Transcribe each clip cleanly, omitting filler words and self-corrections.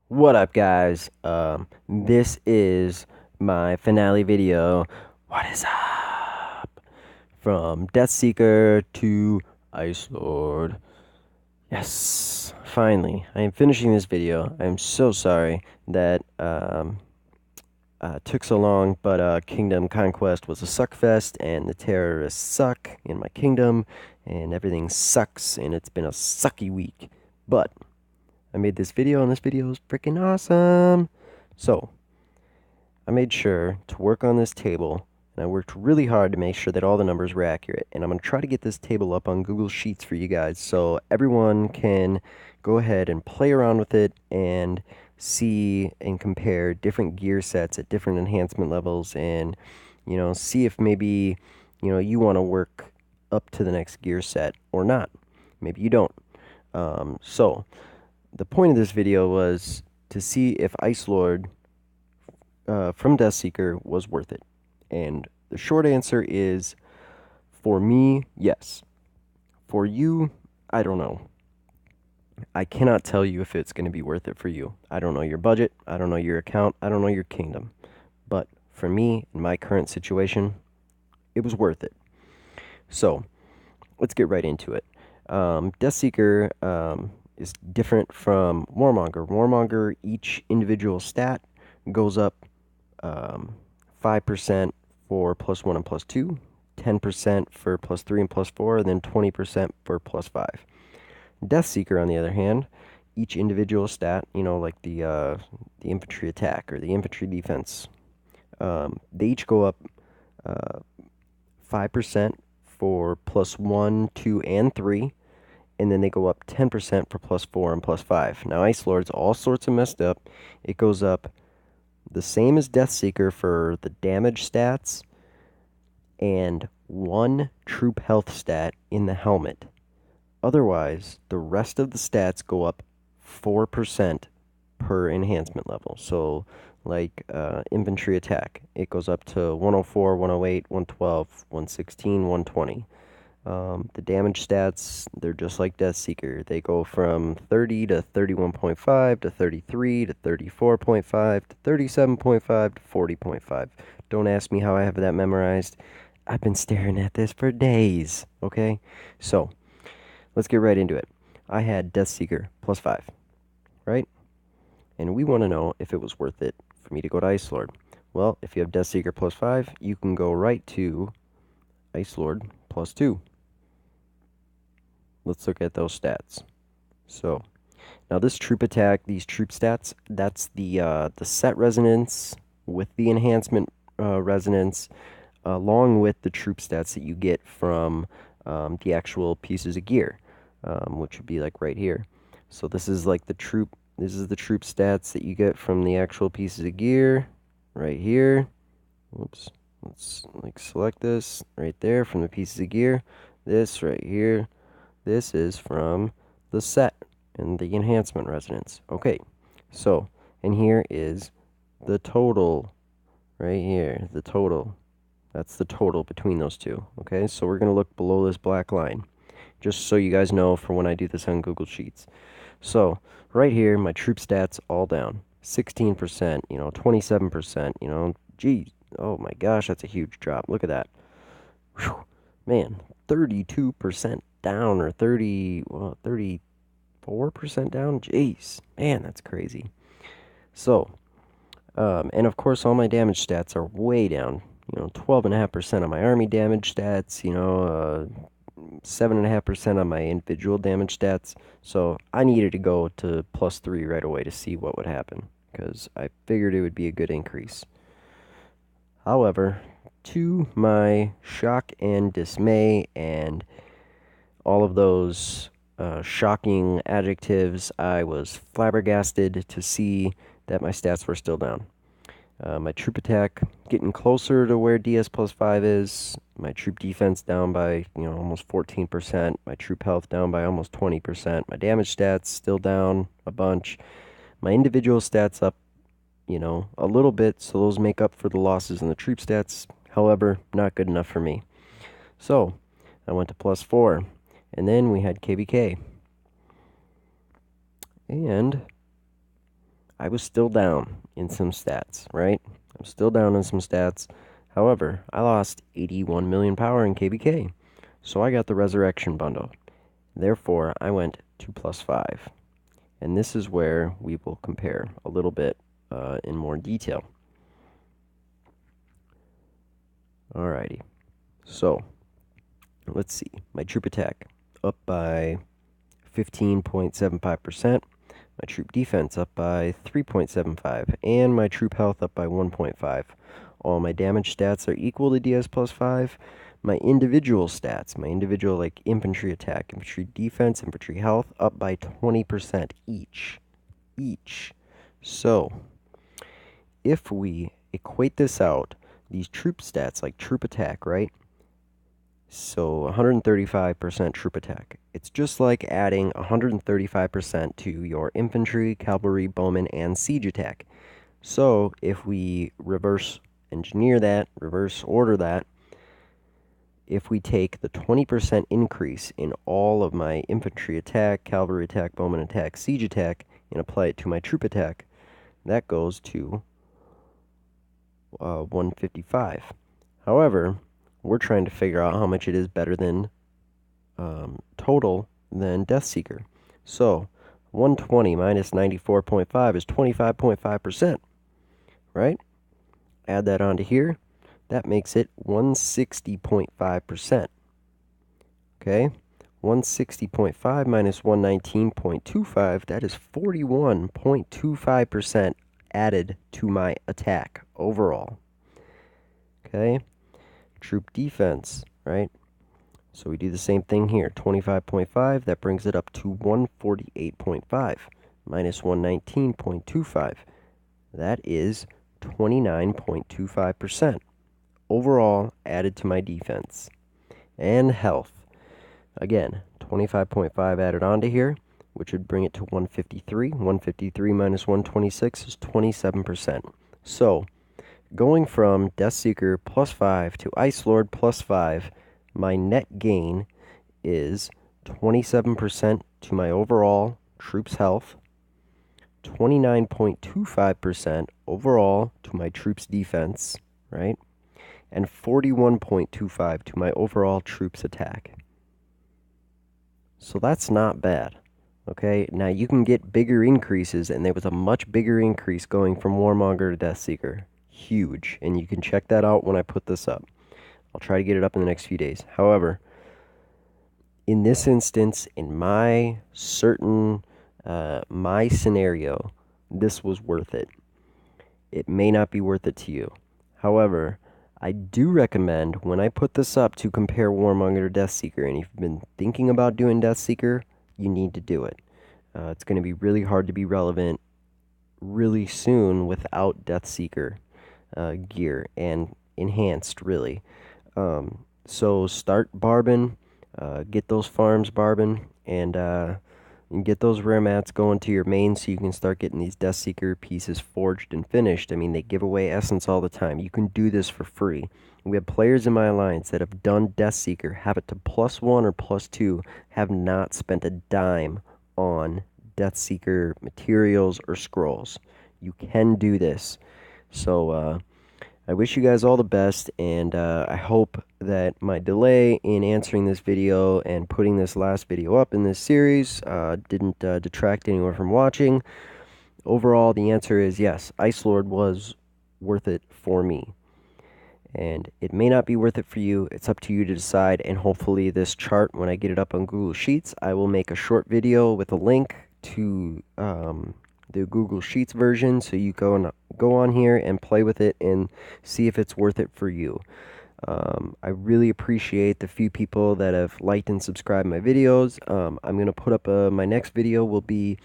What up, guys? This is my finale video. What is up? From Death Seeker to Ice Lord. Yes, finally, I am finishing this video. I am so sorry that took so long, but Kingdom Conquest was a suckfest, and the terrorists suck in my kingdom, and everything sucks, and it's been a sucky week. But I made this video, and this video is freaking awesome. So, I made sure to work on this table, and I worked really hard to make sure that all the numbers were accurate. And I'm going to try to get this table up on Google Sheets for you guys so everyone can go ahead and play around with it and see and compare different gear sets at different enhancement levels and, see if maybe, you want to work up to the next gear set or not. Maybe you don't. So, the point of this video was to see if Ice Lord from Deathseeker was worth it. And the short answer is, for me, yes. For you, I don't know. I cannot tell you if it's going to be worth it for you. I don't know your budget. I don't know your account. I don't know your kingdom. But for me, in my current situation, it was worth it. So, let's get right into it. Deathseeker is different from Warmonger. Warmonger, each individual stat goes up 5% for +1 and +2, 10% for +3 and +4, and then 20% for +5. Deathseeker, on the other hand, each individual stat, like the infantry attack or the infantry defense, they each go up 5% for +1, 2, and 3, and then they go up 10% for +4 and +5. Now, Ice Lord's all sorts of messed up. It goes up the same as Deathseeker for the damage stats and 1 troop health stat in the helmet. Otherwise, the rest of the stats go up 4% per enhancement level. So, like infantry attack, it goes up to 104, 108, 112, 116, 120. The damage stats, they're just like Deathseeker. They go from 30 to 31.5 to 33 to 34.5 to 37.5 to 40.5. Don't ask me how I have that memorized. I've been staring at this for days, okay? So, let's get right into it. I had Deathseeker +5, right? And we want to know if it was worth it for me to go to Ice Lord. Well, if you have Deathseeker +5, you can go right to Ice Lord +2. Let's look at those stats. So, now this troop attack, these troop stats, that's the set resonance with the enhancement resonance, along with the troop stats that you get from the actual pieces of gear, which would be like right here. So this is like the troop. This is the troop stats that you get from the actual pieces of gear, right here. Oops. Let's like select this right there from the pieces of gear. This right here. This is from the set and the enhancement resonance. Okay, so, and here is the total, right here, the total. That's the total between those two, okay? So we're going to look below this black line, just so you guys know for when I do this on Google Sheets. So, right here, my troop stats all down. 16%, 27%, geez, oh my gosh, that's a huge drop. Look at that. Whew, man, 32% down, or 34% down. Jeez, man, that's crazy. So, and of course, all my damage stats are way down. 12.5% on my army damage stats. 7.5% on my individual damage stats. So I needed to go to +3 right away to see what would happen, because I figured it would be a good increase. However, to my shock and dismay and all of those shocking adjectives, I was flabbergasted to see that my stats were still down. My troop attack getting closer to where DS +5 is. My troop defense down by almost 14%. My troop health down by almost 20%. My damage stats still down a bunch. My individual stats up, a little bit, so those make up for the losses in the troop stats. However, not good enough for me. So I went to +4. And then we had KBK. And I was still down in some stats, right? I'm still down in some stats. However, I lost 81 million power in KBK, so I got the Resurrection bundle. Therefore, I went 2 plus 5. And this is where we will compare a little bit in more detail. Alrighty, so let's see. My troop attack up by 15.75%. My troop defense up by 3.75, and my troop health up by 1.5. All my damage stats are equal to DS plus 5. My individual stats, my individual like infantry attack, infantry defense, infantry health, up by 20% each. So, if we equate this out, these troop stats, like troop attack, right? So 135% troop attack. It's just like adding 135% to your infantry, cavalry, bowman, and siege attack. So if we reverse engineer that, reverse order that, if we take the 20% increase in all of my infantry attack, cavalry attack, bowman attack, siege attack, and apply it to my troop attack, that goes to 155. However, we're trying to figure out how much it is better than total than Deathseeker. So 120 minus 94.5 is 25.5%, right? Add that onto here. That makes it 160.5%. Okay? 160.5 minus 119.25, that is 41.25% added to my attack overall. Okay? Troop defense, right? So we do the same thing here. 25.5, that brings it up to 148.5 minus 119.25. That is 29.25% overall added to my defense. And health. Again, 25.5 added onto here, which would bring it to 153. 153 minus 126 is 27%. So, going from Deathseeker plus 5 to Ice Lord plus 5, my net gain is 27% to my overall troops' health, 29.25% overall to my troops' defense, right? And 41.25 to my overall troops' attack. So that's not bad. Okay, now you can get bigger increases, and there was a much bigger increase going from Warmonger to Deathseeker. Huge, and you can check that out when I put this up. I'll try to get it up in the next few days. However, in this instance, in my my scenario, this was worth it. It may not be worth it to you. However, I do recommend when I put this up to compare Warmonger to Deathseeker, and if you've been thinking about doing Deathseeker, you need to do it. It's going to be really hard to be relevant really soon without Deathseeker gear and enhanced, really. So start barbing, get those farms barbing, and get those rare mats going to your main so you can start getting these Deathseeker pieces forged and finished. I mean, they give away essence all the time. You can do this for free. We have players in my alliance that have done Deathseeker, have it to +1 or +2, have not spent a dime on Deathseeker materials or scrolls. You can do this. So, I wish you guys all the best, and I hope that my delay in answering this video and putting this last video up in this series didn't detract anyone from watching. Overall, the answer is yes, Ice Lord was worth it for me. And it may not be worth it for you. It's up to you to decide, and hopefully this chart, when I get it up on Google Sheets, I will make a short video with a link to the Google Sheets version, so you go on here and play with it and see if it's worth it for you. I really appreciate the few people that have liked and subscribed my videos. I'm going to put up my next video will be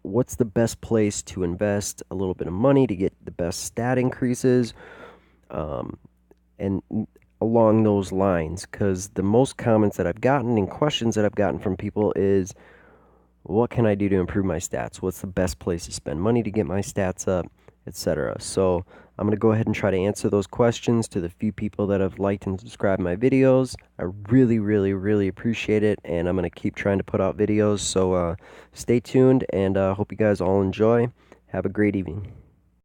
what's the best place to invest a little bit of money to get the best stat increases, and along those lines, because the most comments that I've gotten and questions that I've gotten from people is, what can I do to improve my stats? What's the best place to spend money to get my stats up, etc. So I'm going to go ahead and try to answer those questions to the few people that have liked and subscribed my videos. I really, really, really appreciate it, and I'm going to keep trying to put out videos. So stay tuned, and hope you guys all enjoy. Have a great evening.